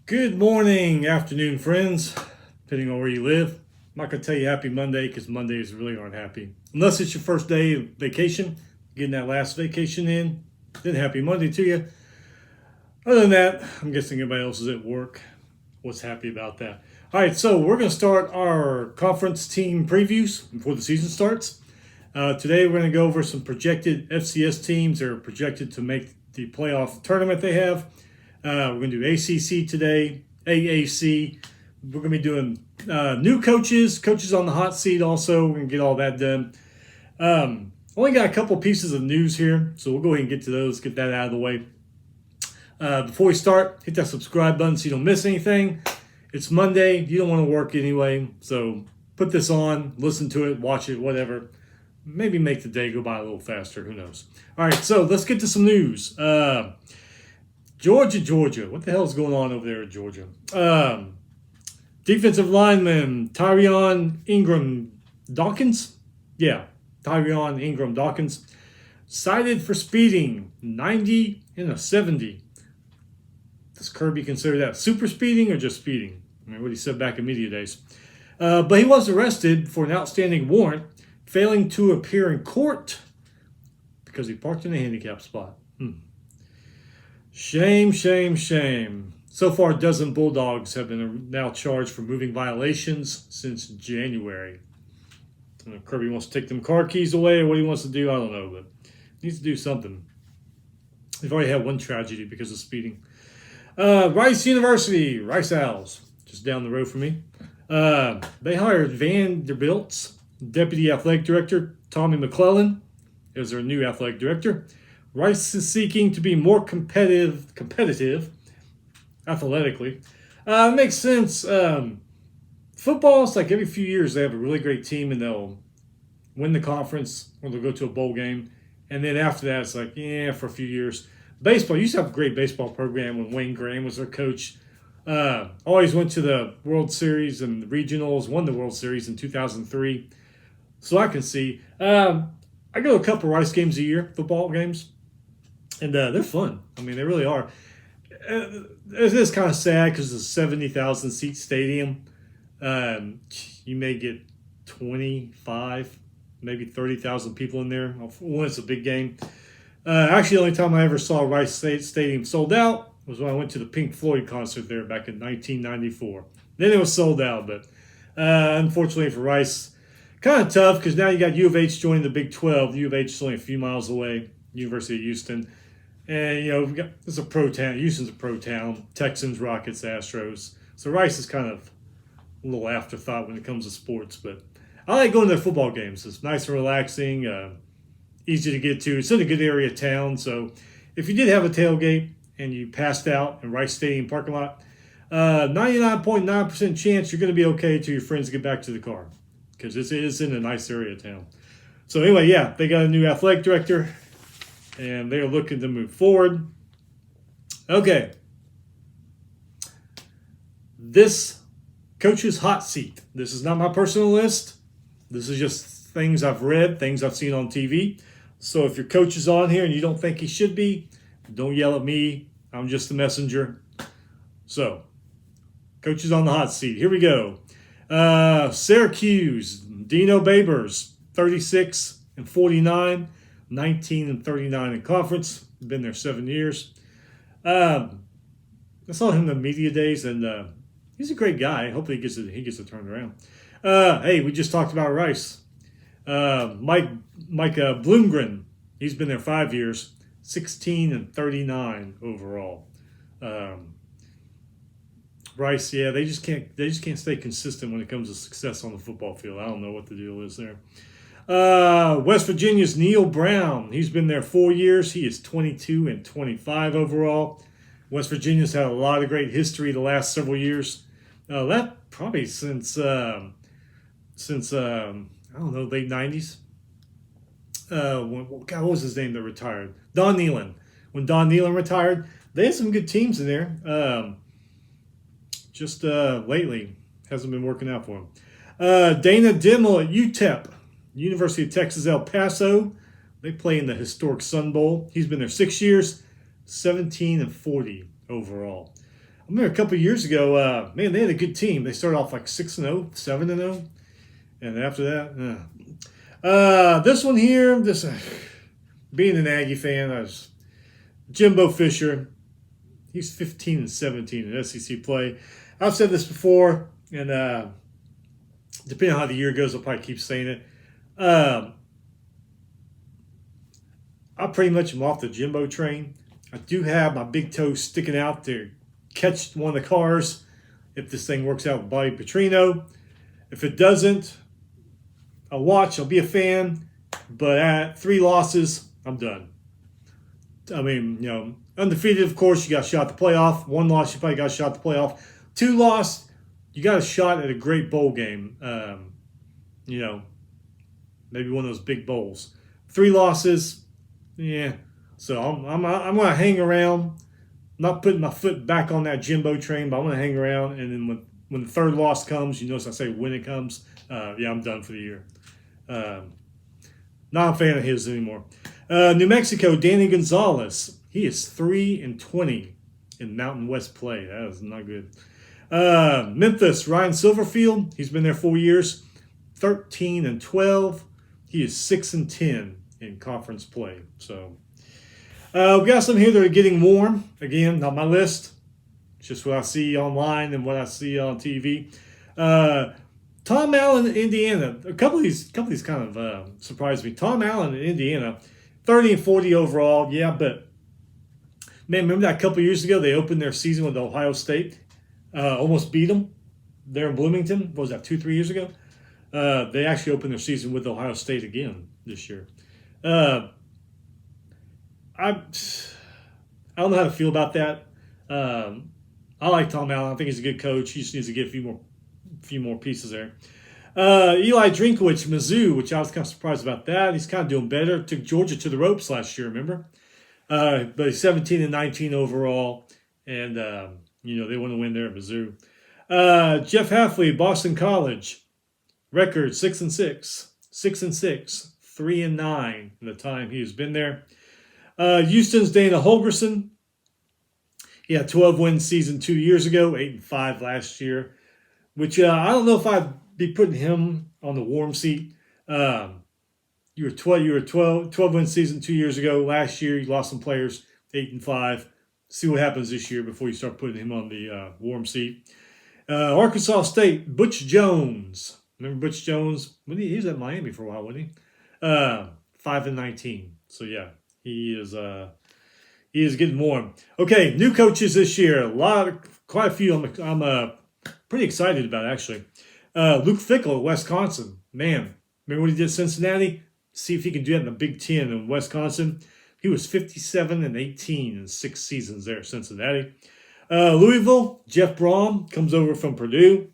Good morning, afternoon, friends, depending on where you live. I'm not going to tell you happy Monday because Mondays really aren't happy. Unless it's your first day of vacation, getting that last vacation in, then happy Monday to you. Other than that, I'm guessing everybody else is at work. What's happy about that? All right, so we're going to start our conference team previews before the season starts. Today, we're going to go over some projected FCS teams that are projected to make the playoff tournament they have. We're going to do ACC today, AAC. We're going to be doing new coaches on the hot seat also. We're going to get all that done. Only got a couple pieces of news here, so we'll go ahead and get to those, get that out of the way. Before we start, hit that subscribe button so you don't miss anything. It's Monday. You don't want to work anyway, so put this on, listen to it, watch it, whatever. Maybe make the day go by a little faster. Who knows? All right, so let's get to some news. Georgia. What the hell is going on over there at Georgia? Defensive lineman Tyrion Ingram Dawkins. Yeah, Tyrion Ingram Dawkins. Cited for speeding, 90 and a 70. Does Kirby consider that super speeding or just speeding? I mean, what he said back in media days. But he was arrested for an outstanding warrant, failing to appear in court because he parked in a handicap spot. Shame. So far, a dozen Bulldogs have been now charged for moving violations since January. I don't know if Kirby wants to take them car keys away or what he wants to do, I don't know, but he needs to do something. They've already had one tragedy because of speeding. Rice University, Rice Owls, just down the road from me. They hired Vanderbilt's Deputy Athletic Director, Tommy McClellan, as their new athletic director. Rice is seeking to be more competitive athletically. Makes sense. Football, it's like every few years they have a really great team and they'll win the conference or they'll go to a bowl game. And then after that, it's like, for a few years. Baseball, used to have a great baseball program when Wayne Graham was their coach. Always went to the World Series and the regionals, won the World Series in 2003. So I can see. I go to a couple Rice games a year, football games. And they're fun. I mean, they really are. It is kind of sad because it's a 70,000 seat stadium. You may get 25, maybe 30,000 people in there when it's a big game. Actually, the only time I ever saw Rice Stadium sold out was when I went to the Pink Floyd concert there back in 1994. Then it was sold out, but unfortunately for Rice, kind of tough because now you got U of H joining the Big 12. U of H is only a few miles away, University of Houston. And, it's a pro town. Houston's a pro town. Texans, Rockets, Astros. So Rice is kind of a little afterthought when it comes to sports. But I like going to their football games. It's nice and relaxing, easy to get to. It's in a good area of town. So if you did have a tailgate and you passed out in Rice Stadium parking lot, 99.9% chance you're going to be okay till your friends get back to the car because it is in a nice area of town. So anyway, they got a new athletic director. And they're looking to move forward. Okay. This coach's hot seat. This is not my personal list. This is just things I've read, things I've seen on TV. So if your coach is on here and you don't think he should be, don't yell at me. I'm just the messenger. So, coaches on the hot seat. Here we go. Syracuse, Dino Babers, 36 and 49. 19 and 39 in conference. Been there 7 years. I saw him in the media days, and he's a great guy. Hopefully he gets it turned around. Hey, we just talked about Rice. Mike Bloomgren. He's been there 5 years. 16 and 39 overall. Rice, they just can't stay consistent when it comes to success on the football field. I don't know what the deal is there. West Virginia's Neil Brown. He's been there 4 years. He is 22 and 25 overall. West Virginia's had a lot of great history the last several years. That probably since I don't know, late 90s. What was his name that retired? Don Nehlen. When Don Nehlen retired, they had some good teams in there. Just lately, hasn't been working out for him. Dana Dimel at UTEP. University of Texas El Paso. They play in the historic Sun Bowl. He's been there 6 years, 17 and 40 overall. I remember a couple of years ago, man, they had a good team. They started off like 6-0, 7-0, and after that, this one here, being an Aggie fan, I was Jimbo Fisher. He's 15-17 in SEC play. I've said this before, and depending on how the year goes, I'll probably keep saying it. I pretty much am off the Jimbo train. I do have my big toe sticking out to catch one of the cars if this thing works out with Bobby Petrino. If it doesn't, I'll watch. I'll be a fan. But at 3 losses, I'm done. I mean, undefeated, of course, you got a shot at the playoff. 1 loss, you probably got a shot at the playoff. 2 loss, you got a shot at a great bowl game. Maybe one of those big bowls. 3 losses, yeah. So I'm going to hang around. Not putting my foot back on that Jimbo train, but I'm going to hang around. And then when the 3rd loss comes, you notice I say when it comes, I'm done for the year. Not a fan of his anymore. New Mexico, Danny Gonzalez. He is 3-20 in Mountain West play. That is not good. Memphis, Ryan Silverfield. He's been there 4 years. 13-12. He is 6-10 in conference play. So we got some here that are getting warm. Again, not my list. It's just what I see online and what I see on TV. Tom Allen in Indiana. A couple of these kind of surprised me. Tom Allen in Indiana, 30-40 overall. Yeah, but man, remember that a couple of years ago they opened their season with Ohio State, almost beat them there in Bloomington. What was that, 2-3 years ago? They actually opened their season with Ohio State again this year. I don't know how to feel about that. I like Tom Allen. I think he's a good coach. He just needs to get a few more pieces there. Eli Drinkwitz, Mizzou, which I was kind of surprised about that. He's kind of doing better. Took Georgia to the ropes last year, remember? But he's 17-19 overall, and they want to win there at Mizzou. Jeff Hafley, Boston College, record 6-6, 3-9 in the time he's been there. Houston's Dana Holgerson. He had 12-win season 2 years ago, 8-5 last year, which I don't know if I'd be putting him on the warm seat. You were 12-win season 2 years ago. Last year, you lost some players, 8-5. See what happens this year before you start putting him on the warm seat. Arkansas State, Butch Jones. Remember Butch Jones? He was at Miami for a while, wasn't he? 5-19. So yeah, he is getting warm. Okay, new coaches this year. Quite a few. I'm pretty excited about actually. Luke Fickell at Wisconsin. Man, remember what he did at Cincinnati? See if he can do that in the Big Ten in Wisconsin. He was 57-18 in 6 seasons there at Cincinnati. Louisville, Jeff Brom comes over from Purdue.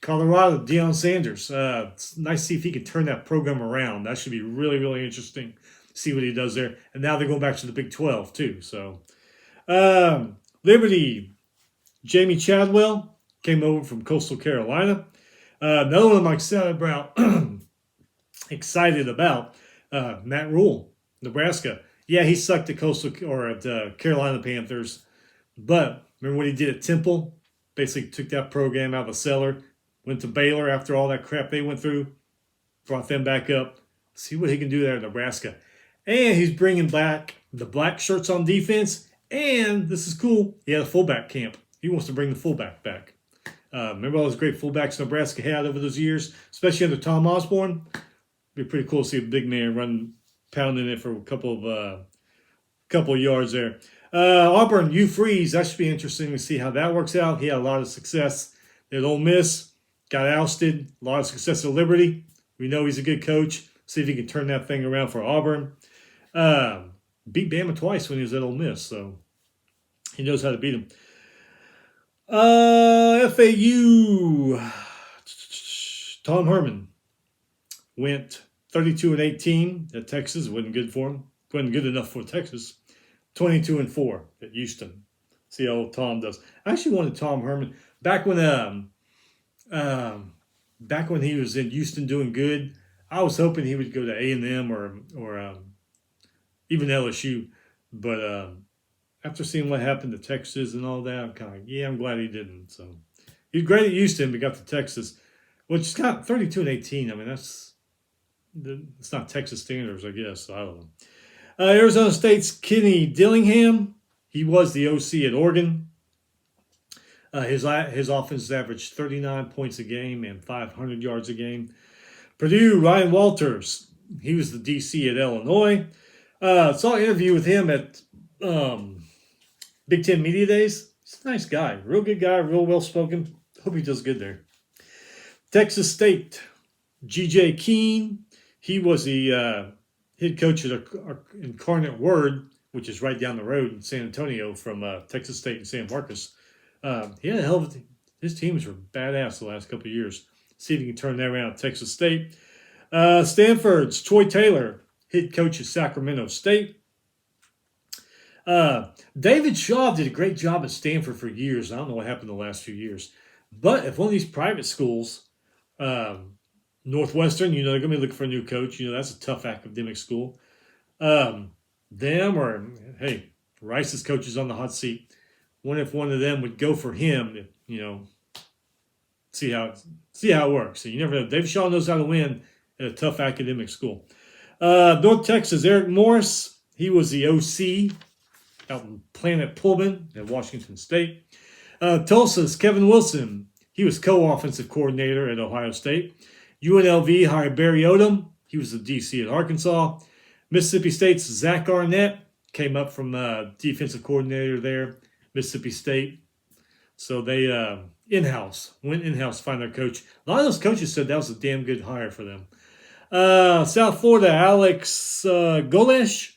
Colorado, Deion Sanders. It's nice to see if he can turn that program around. That should be really, really interesting. See what he does there. And now they're going back to the Big 12 too. So, Liberty, Jamie Chadwell came over from Coastal Carolina. Another one I'm excited about, Matt Rule, Nebraska. Yeah, he sucked at Carolina Panthers, but remember what he did at Temple? Basically took that program out of the cellar, went to Baylor after all that crap they went through, brought them back up. See what he can do there in Nebraska. And he's bringing back the black shirts on defense. And this is cool. He had a fullback camp. He wants to bring the fullback back. Remember all those great fullbacks Nebraska had over those years, especially under Tom Osborne? It'd be pretty cool to see a big man pounding it for a couple of yards there. Auburn, Hugh Freeze. That should be interesting to see how that works out. He had a lot of success at Ole Miss. Got ousted. A lot of success at Liberty. We know he's a good coach. See if he can turn that thing around for Auburn. Beat Bama twice when he was at Ole Miss, so he knows how to beat him. FAU, Tom Herman went 32-18 at Texas. It wasn't good for him. Wasn't good enough for Texas. 22-4 at Houston. See how Tom does. I actually wanted Tom Herman back when he was in Houston doing good. I was hoping he would go to A&M or even LSU, but after seeing what happened to Texas and all that, I'm kind of like, yeah, I'm glad he didn't. So he's great at Houston, but got to Texas, which got 32-18. I mean, it's not Texas standards, I guess. So I don't know. Arizona State's Kenny Dillingham. He was the OC at Oregon. His offense averaged 39 points a game and 500 yards a game. Purdue, Ryan Walters. He was the DC at Illinois. Saw an interview with him at Big Ten Media Days. He's a nice guy. Real good guy. Real well-spoken. Hope he does good there. Texas State, G.J. Keane. He was the head coach at Incarnate Word, which is right down the road in San Antonio from Texas State and San Marcos. He had a hell of his teams were badass the last couple of years. See if he can turn that around at Texas State. Stanford's Troy Taylor, head coach at Sacramento State. David Shaw did a great job at Stanford for years. I don't know what happened the last few years. But if one of these private schools, Northwestern, they're going to be looking for a new coach. That's a tough academic school. Them or, hey, Rice's coach is on the hot seat. Wonder if one of them would go for him, see how it works. So you never know. David Shaw knows how to win at a tough academic school. North Texas, Eric Morris. He was the OC out in Planet Pullman at Washington State. Tulsa's Kevin Wilson. He was co-offensive coordinator at Ohio State. UNLV hired Barry Odom. He was the DC at Arkansas. Mississippi State's Zach Arnett came up from defensive coordinator there, Mississippi State. So they went in-house to find their coach. A lot of those coaches said that was a damn good hire for them. South Florida, Alex Golesh.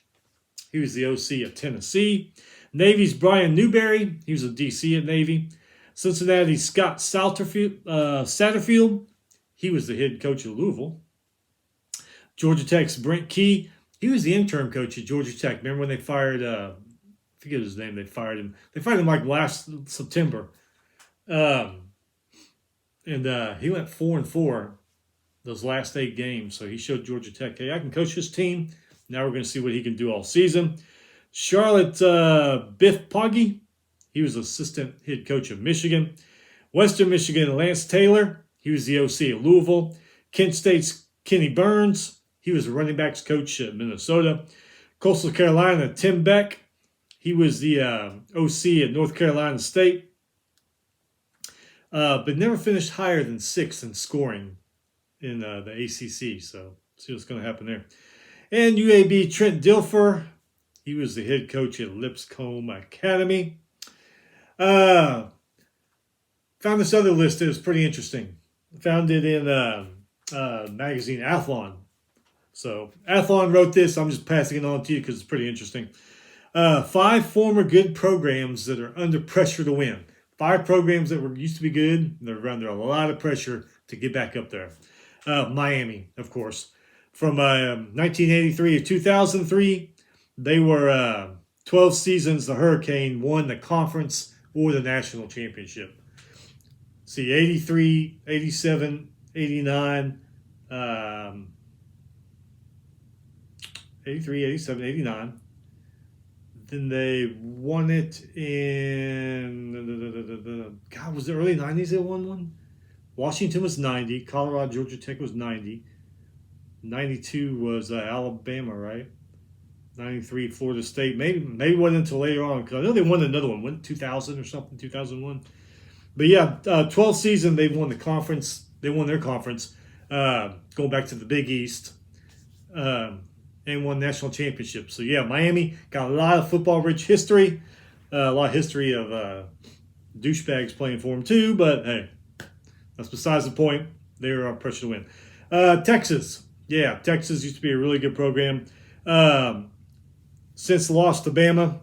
He was the OC at Tennessee. Navy's Brian Newberry. He was a DC at Navy. Cincinnati's Scott Satterfield. He was the head coach of Louisville. Georgia Tech's Brent Key. He was the interim coach at Georgia Tech. Remember when they fired, I forget his name, they fired him. They fired him like last September. And he went 4-4 those last 8 games. So he showed Georgia Tech, hey, I can coach this team. Now we're going to see what he can do all season. Charlotte Biff Poggi. He was assistant head coach of Michigan. Western Michigan, Lance Taylor. He was the OC at Louisville. Kent State's Kenny Burns. He was the running backs coach at Minnesota. Coastal Carolina, Tim Beck. He was the OC at North Carolina State. But never finished higher than 6th in scoring in the ACC. So see what's going to happen there. And UAB, Trent Dilfer. He was the head coach at Lipscomb Academy. Found this other list that was pretty interesting. Found it in magazine Athlon. So Athlon wrote this. I'm just passing it on to you because it's pretty interesting. 5 former good programs that are under pressure to win. 5 programs that used to be good. They're under a lot of pressure to get back up there. Miami, of course. From 1983 to 2003, they were 12 seasons. The Hurricane won the conference or the national championship. See, 83, 87, 89, 83, 87, 89. Then they won it in, God, was it early 90s they won one? Washington was 90. Colorado, Georgia Tech was 90. 92 was Alabama, right? 93, Florida State. Maybe wasn't until later on, because I know they won another one. Went 2000 or something, 2001. But yeah, 12th season, they won the conference. They won their conference, going back to the Big East, and won national championships. So yeah, Miami got a lot of football-rich history, a lot of history of douchebags playing for them too. But hey, that's besides the point. They were on pressure to win. Texas, yeah, Texas used to be a really good program. Since lost to Bama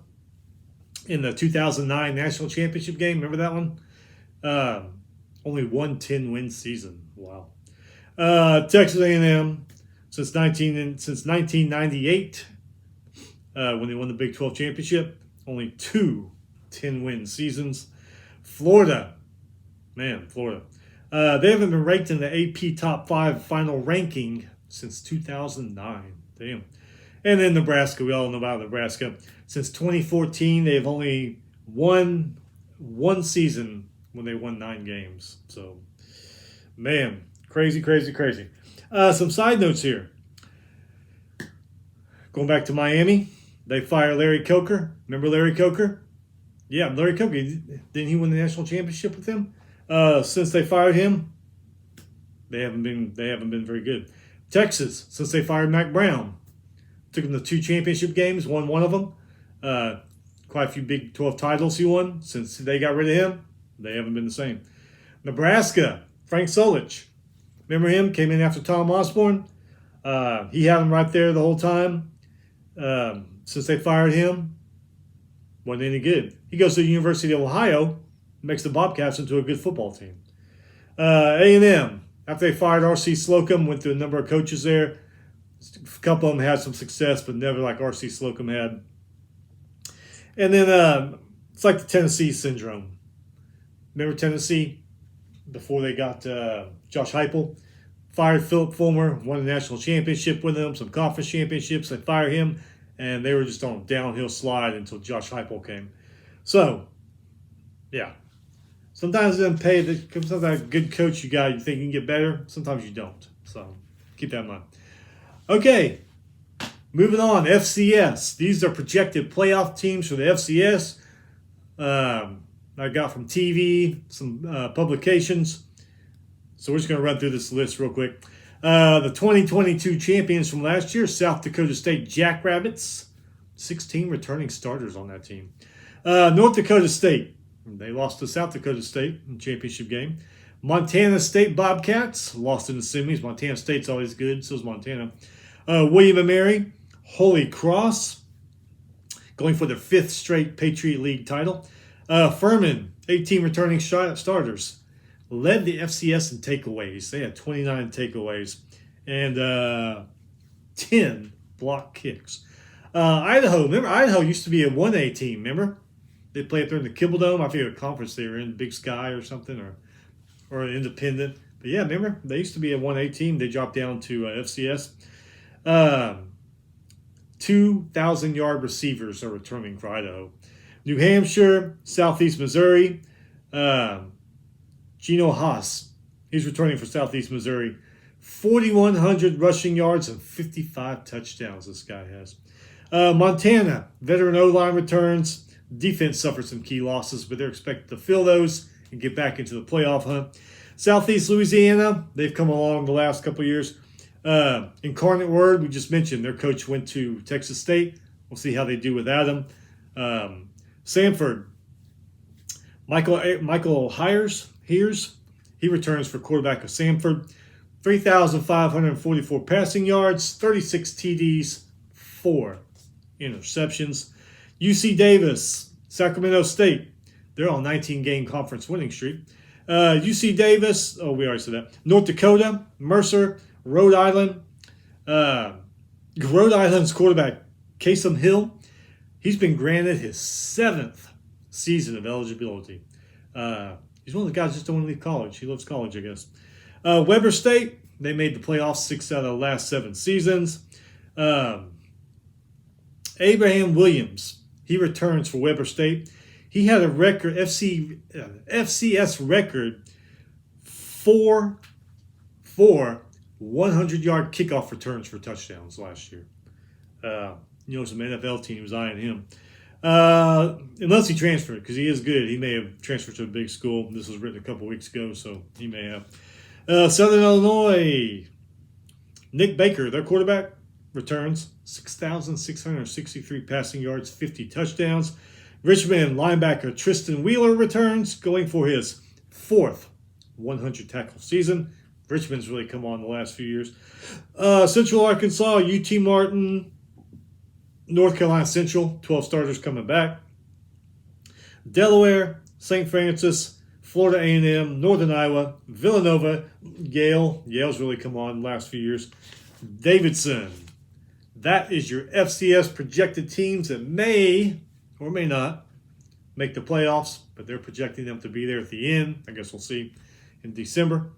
in the 2009 national championship game, remember that one? Only one 10-win season. Wow. Texas A&M since 1998, when they won the Big 12 championship, only 2 10-win seasons. Florida. They haven't been ranked in the AP Top 5 final ranking since 2009. Damn. And then Nebraska, we all know about Nebraska. Since 2014, they've only won one season when they won 9 games. So, man, crazy, crazy, crazy. Some side notes here. Going back to Miami, they fired Larry Coker. Remember Larry Coker? Yeah, Larry Coker. Didn't he win the national championship with them? Since they fired him, they haven't been very good. Texas, since they fired Mac Brown, took them to 2 championship games, won one of them. Quite a few Big 12 titles he won. Since they got rid of him, they haven't been the same. Nebraska, Frank Solich. Remember him? Came in after Tom Osborne. He had him right there the whole time. Since they fired him, wasn't any good. He goes to the University of Ohio, makes the Bobcats into a good football team. A&M, after they fired R.C. Slocum, went through a number of coaches there. A couple of them had some success, but never like R.C. Slocum had. And then it's like the Tennessee syndrome. Remember Tennessee? Before they got Josh Heupel, fired Philip Fulmer, won a national championship with them, some conference championships. They fired him, and they were just on a downhill slide until Josh Heupel came. So, yeah. Sometimes it doesn't pay. Sometimes a good coach you got, you think you can get better. Sometimes you don't. So, keep that in mind. Okay, moving on. FCS. These are projected playoff teams for the FCS. I got from TV, some publications. So we're just going to run through this list real quick. The 2022 champions from last year, South Dakota State Jackrabbits. 16 returning starters on that team. North Dakota State. They lost to South Dakota State in the championship game. Montana State Bobcats lost in the semis. Montana State's always good. So is Montana. William & Mary. Holy Cross. Going for their 5th straight Patriot League title. Furman, 18 returning starters, led the FCS in takeaways. They had 29 takeaways and 10 block kicks. Idaho, remember Idaho used to be a 1A team, remember? They played up there in the Kibble Dome. I forget what conference they were in, Big Sky or something, or an independent. But yeah, remember? They used to be a 1A team. They dropped down to FCS. 2,000-yard receivers are returning for Idaho. New Hampshire, Southeast Missouri, Geno Haas, he's returning for Southeast Missouri. 4,100 rushing yards and 55 touchdowns this guy has. Montana, veteran O-line returns. Defense suffered some key losses, but they're expected to fill those and get back into the playoff hunt. Southeast Louisiana, they've come along the last couple of years. Incarnate Word, we just mentioned, their coach went to Texas State. We'll see how they do without him. Samford, Michael Hears, he returns for quarterback of Samford. 3,544 passing yards, 36 TDs, 4 interceptions. UC Davis, Sacramento State, they're on 19-game conference winning streak. UC Davis, we already said that. North Dakota, Mercer, Rhode Island. Rhode Island's quarterback, Kasem Hill, he's been granted his 7th season of eligibility. He's one of the guys who just don't want to leave college. He loves college, I guess. Weber State, they made the playoffs 6 out of the last 7 seasons. Abraham Williams, he returns for Weber State. He had a record, FCS record, 4 100-yard kickoff returns for touchdowns last year. Some NFL teams eyeing him. Unless he transferred, because he is good. He may have transferred to a big school. This was written a couple weeks ago, so he may have. Southern Illinois, Nick Baker, their quarterback, returns 6,663 passing yards, 50 touchdowns. Richmond linebacker Tristan Wheeler returns, going for his 4th 100-tackle season. Richmond's really come on the last few years. Central Arkansas, UT Martin, North Carolina Central, 12 starters coming back. Delaware, St. Francis, Florida A&M, Northern Iowa, Villanova, Yale. Yale's really come on the last few years. Davidson. That is your FCS projected teams that may or may not make the playoffs, but they're projecting them to be there at the end. I guess we'll see in December.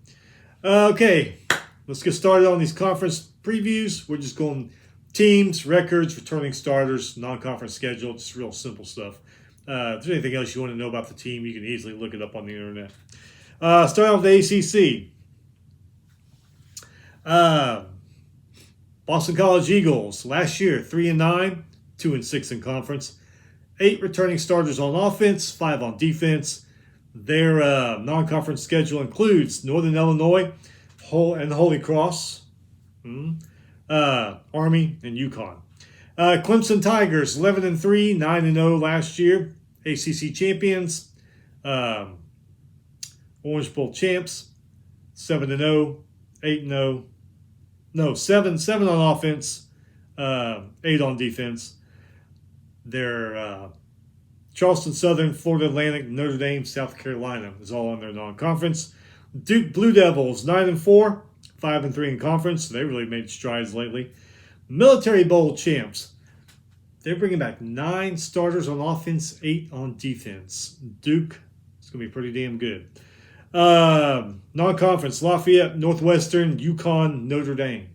Okay, let's get started on these conference previews. We're just going teams, records, returning starters, non-conference schedule, just real simple stuff. If there's anything else you want to know about the team, you can easily look it up on the internet. Starting off with the ACC. Boston College Eagles, last year 3-9, 2-6 in conference. 8 returning starters on offense, 5 on defense. Their non-conference schedule includes Northern Illinois and the Holy Cross, Army, and UConn. Clemson Tigers, 11-3, 9-0 last year. ACC champions. Orange Bowl champs, 7-0, 8-0. No, 7 on offense, 8 on defense. They're Charleston Southern, Florida Atlantic, Notre Dame, South Carolina is all on their non-conference. Duke Blue Devils, 9-4, 5-3 in conference. They really made strides lately. Military Bowl champs. They're bringing back 9 starters on offense, 8 on defense. Duke is going to be pretty damn good. Non-conference, Lafayette, Northwestern, UConn, Notre Dame.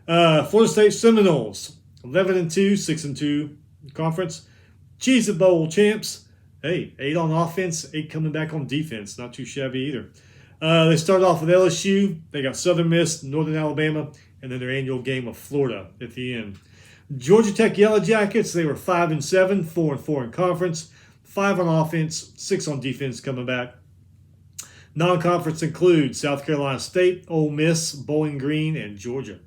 Florida State Seminoles, 11-2, 6-2 conference. Cheez-It Bowl champs. Hey, 8 on offense, 8 coming back on defense. Not too shabby either. They start off with LSU. They got Southern Miss, Northern Alabama, and then their annual game of Florida at the end. Georgia Tech Yellow Jackets, they were 5-7, 4-4 in conference. 5 on offense, 6 on defense coming back. Non-conference includes South Carolina State, Ole Miss, Bowling Green, and Georgia.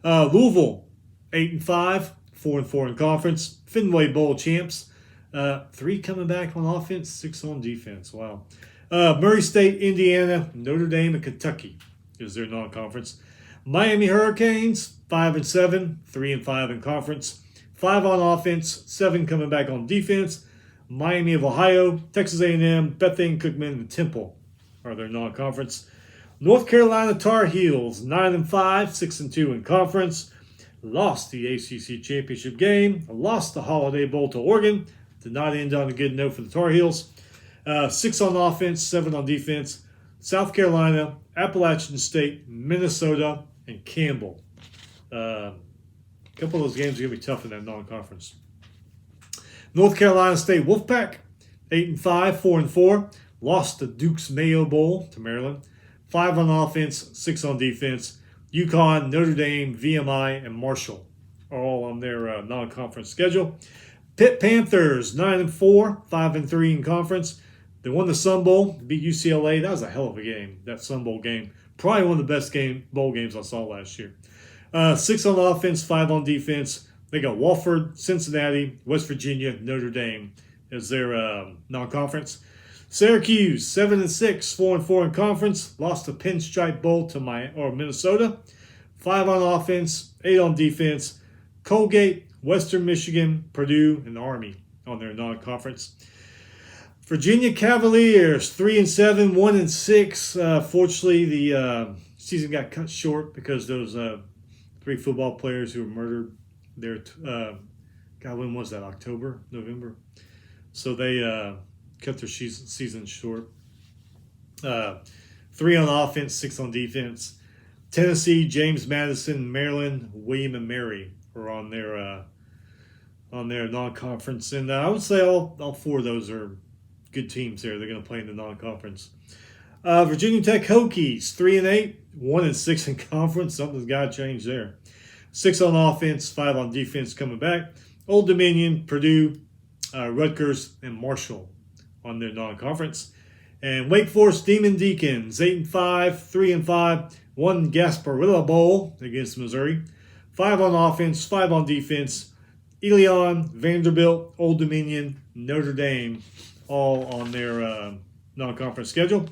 Louisville, 8-5, 4-4 in conference. Fenway Bowl champs, 3 coming back on offense, 6 on defense. Wow. Murray State, Indiana, Notre Dame, and Kentucky is their non-conference. Miami Hurricanes, 5-7, 3-5 in conference. 5 on offense, 7 coming back on defense. Miami of Ohio, Texas A&M, Bethune Cookman, and Temple are their non-conference. North Carolina Tar Heels, 9-5, 6-2 in conference. Lost the ACC championship game. Lost the Holiday Bowl to Oregon. Did not end on a good note for the Tar Heels. 6 on offense, 7 on defense. South Carolina, Appalachian State, Minnesota, and Campbell. A couple of those games are going to be tough in that non-conference. North Carolina State Wolfpack, 8-5, 4-4. Lost the Duke's Mayo Bowl to Maryland. 5 on offense, 6 on defense. UConn, Notre Dame, VMI, and Marshall are all on their non-conference schedule. Pitt Panthers, 9-4, 5-3 in conference. They won the Sun Bowl, beat UCLA. That was a hell of a game, that Sun Bowl game. Probably one of the best bowl games I saw last year. 6 on offense, 5 on defense. They got Wofford, Cincinnati, West Virginia, Notre Dame as their non-conference. Syracuse, 7-6, 4-4 in conference. Lost the Pinstripe Bowl to Minnesota. 5 on offense, 8 on defense. Colgate, Western Michigan, Purdue, and Army on their non-conference. Virginia Cavaliers, 3-7, 1-6. Fortunately, the season got cut short because those 3 football players who were murdered. When was that? October, November. So they cut their season short. 3 on offense, 6 on defense. Tennessee, James Madison, Maryland, William and Mary are on their non-conference, and I would say all 4 of those are good teams there. They're going to play in the non-conference. Virginia Tech Hokies, 3-8, 1-6 in conference. Something's got to change there. 6 on offense, 5 on defense coming back. Old Dominion, Purdue, Rutgers, and Marshall on their non-conference. And Wake Forest Demon Deacons, 8-5, 3-5, won Gasparilla Bowl against Missouri. 5 on offense, 5 on defense. Elon, Vanderbilt, Old Dominion, Notre Dame, all on their non-conference schedule.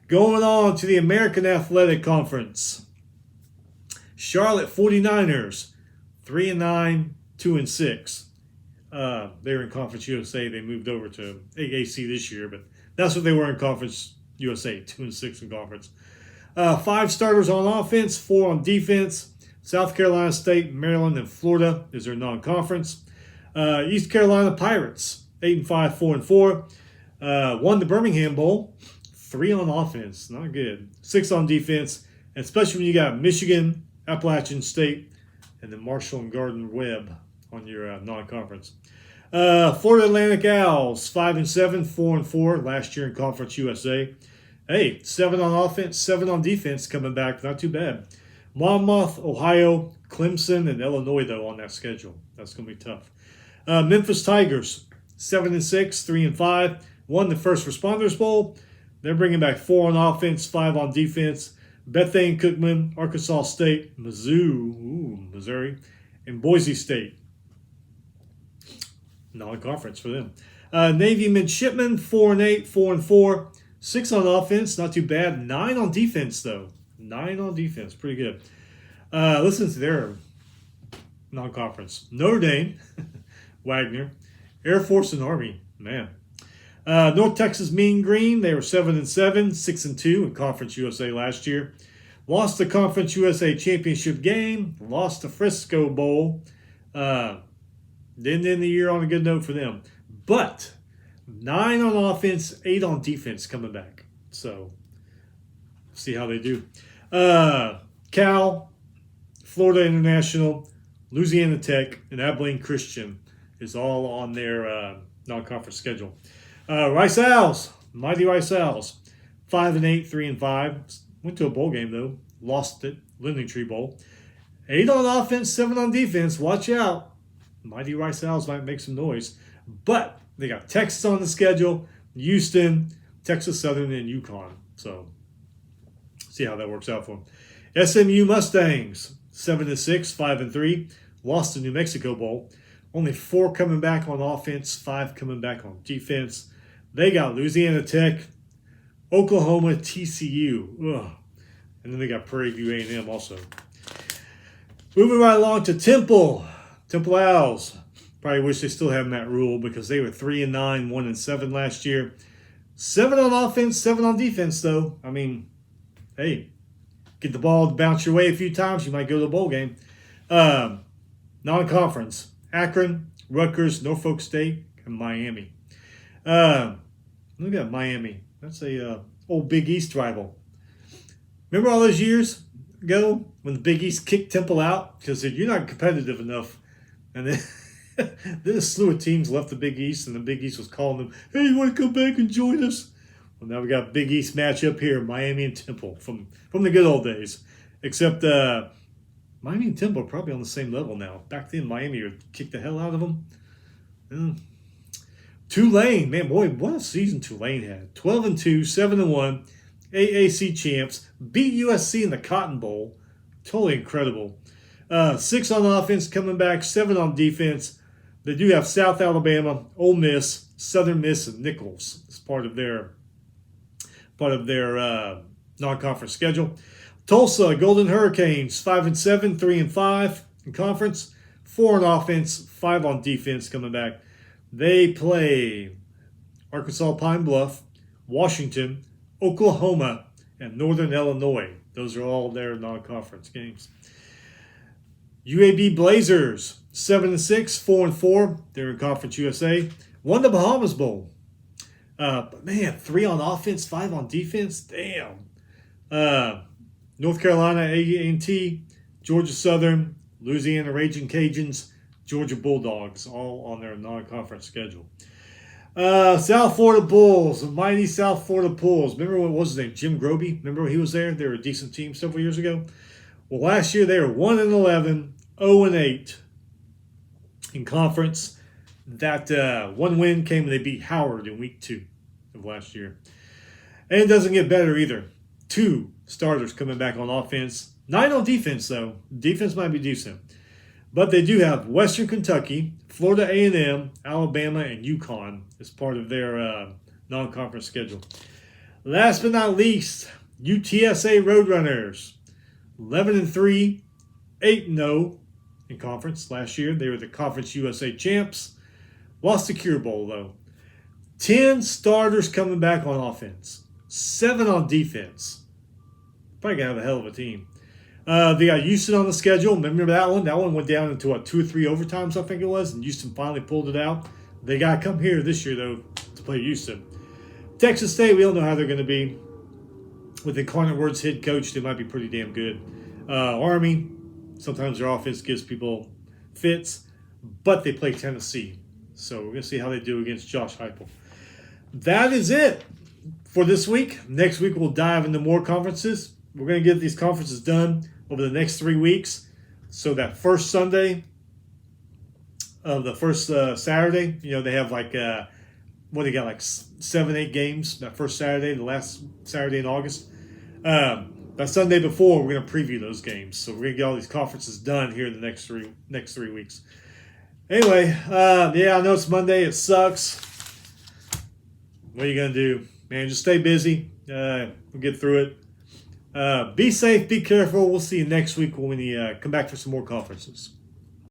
Going on to the American Athletic Conference. Charlotte 49ers, 3-9, 2-6. They were in Conference USA. They moved over to AAC this year, but that's what they were in Conference USA, 2-6 in conference. 5 starters on offense, 4 on defense. South Carolina State, Maryland, and Florida is their non-conference. East Carolina Pirates, 8-5, 4-4. Won the Birmingham Bowl, 3 on offense, not good. 6 on defense, and especially when you got Michigan, Appalachian State, and then Marshall and Gardner-Webb on your non-conference. Florida Atlantic Owls, 5-7, 4-4 last year in Conference USA. Hey, 7 on offense, 7 on defense coming back. Not too bad. Monmouth, Ohio, Clemson, and Illinois, though, on that schedule. That's going to be tough. Memphis Tigers, 7-6, 3-5. Won the First Responders Bowl. They're bringing back 4 on offense, 5 on defense. Bethane Cookman, Arkansas State, Missouri, and Boise State. Non-conference for them. Navy Midshipmen, 4-8, 4-4. 6 on offense, not too bad. 9 on defense, though. 9 on defense, pretty good. Listen to their non-conference. Notre Dame, Wagner, Air Force and Army, man. North Texas Mean Green, they were 7-7, 6-2 in Conference USA last year. Lost the Conference USA championship game, lost the Frisco Bowl. Didn't end the year on a good note for them. But 9 on offense, 8 on defense coming back. So, see how they do. Cal, Florida International, Louisiana Tech, and Abilene Christian is all on their non-conference schedule. Rice Owls, mighty Rice Owls, 5-8, 3-5. Went to a bowl game, though. Lost it, Lending Tree Bowl. 8 on offense, 7 on defense. Watch out. Mighty Rice Owls might make some noise. But they got Texas on the schedule, Houston, Texas Southern, and UConn. So, see how that works out for them. SMU Mustangs, 7-6, 5-3. Lost the New Mexico Bowl. Only 4 coming back on offense, 5 coming back on defense. They got Louisiana Tech, Oklahoma, TCU. Ugh. And then they got Prairie View A&M also. Moving right along to Temple Owls. Probably wish they still had Matt Rule because they were 3-9, 1-7 last year. 7 on offense, 7 on defense, though. I mean, hey, get the ball to bounce your way a few times, you might go to the bowl game. Non-conference. Akron, Rutgers, Norfolk State, and Miami. Look at Miami. That's a old Big East rival. Remember all those years ago when the Big East kicked Temple out because you're not competitive enough, and then then a slew of teams left the Big East, and the Big East was calling them, "Hey, you want to come back and join us?" Well, now we got a Big East matchup here, Miami and Temple from the good old days. Except Miami and Temple are probably on the same level now. Back then, Miami would kick the hell out of them. Tulane, man, boy, what a season Tulane had. 12-2, 7-1, AAC champs, beat USC in the Cotton Bowl. Totally incredible. 6 on offense coming back, 7 on defense. They do have South Alabama, Ole Miss, Southern Miss, and Nicholls as part of their non-conference schedule. Tulsa, Golden Hurricanes, 5-7, 3-5 in conference. 4 on offense, 5 on defense coming back. They play Arkansas Pine Bluff, Washington, Oklahoma, and Northern Illinois. Those are all their non-conference games. UAB Blazers, 7-6, 4-4. They're in Conference USA. Won the Bahamas Bowl. But man, 3 on offense, 5 on defense. Damn. North Carolina A&T, Georgia Southern, Louisiana Raging Cajuns, Georgia Bulldogs, all on their non-conference schedule. South Florida Bulls, the mighty South Florida Bulls. Remember what was his name? Jim Groby? Remember when he was there? They were a decent team several years ago. Well, last year they were 1-11, 0-8 in conference. That one win came when they beat Howard in week 2 of last year. And it doesn't get better either. 2 starters coming back on offense. 9 on defense, though. Defense might be decent. But they do have Western Kentucky, Florida A&M, Alabama, and UConn as part of their non-conference schedule. Last but not least, UTSA Roadrunners. 11-3, 8-0 in conference last year. They were the Conference USA champs. Lost the Cure Bowl, though. 10 starters coming back on offense. 7 on defense. Probably going to have a hell of a team. They got Houston on the schedule. Remember that one? That one went down into 2 or 3 overtimes, I think it was, and Houston finally pulled it out. They got to come here this year, though, to play Houston. Texas State, we don't know how they're going to be. With Incarnate Word's head coach, they might be pretty damn good. Army, Sometimes their offense gives people fits, but they play Tennessee. So we're going to see how they do against Josh Heupel. That is it for this week. Next week, we'll dive into more conferences. We're going to get these conferences done over the next 3 weeks. So that first Sunday of the first Saturday, they have like, they got like 7-8 games that first Saturday, the last Saturday in August. That Sunday before, we're going to preview those games. So we're going to get all these conferences done here in the next three weeks. Anyway, I know it's Monday. It sucks. What are you going to do? Man, just stay busy. We'll get through it. Be safe. Be careful. We'll see you next week when we come back for some more conferences.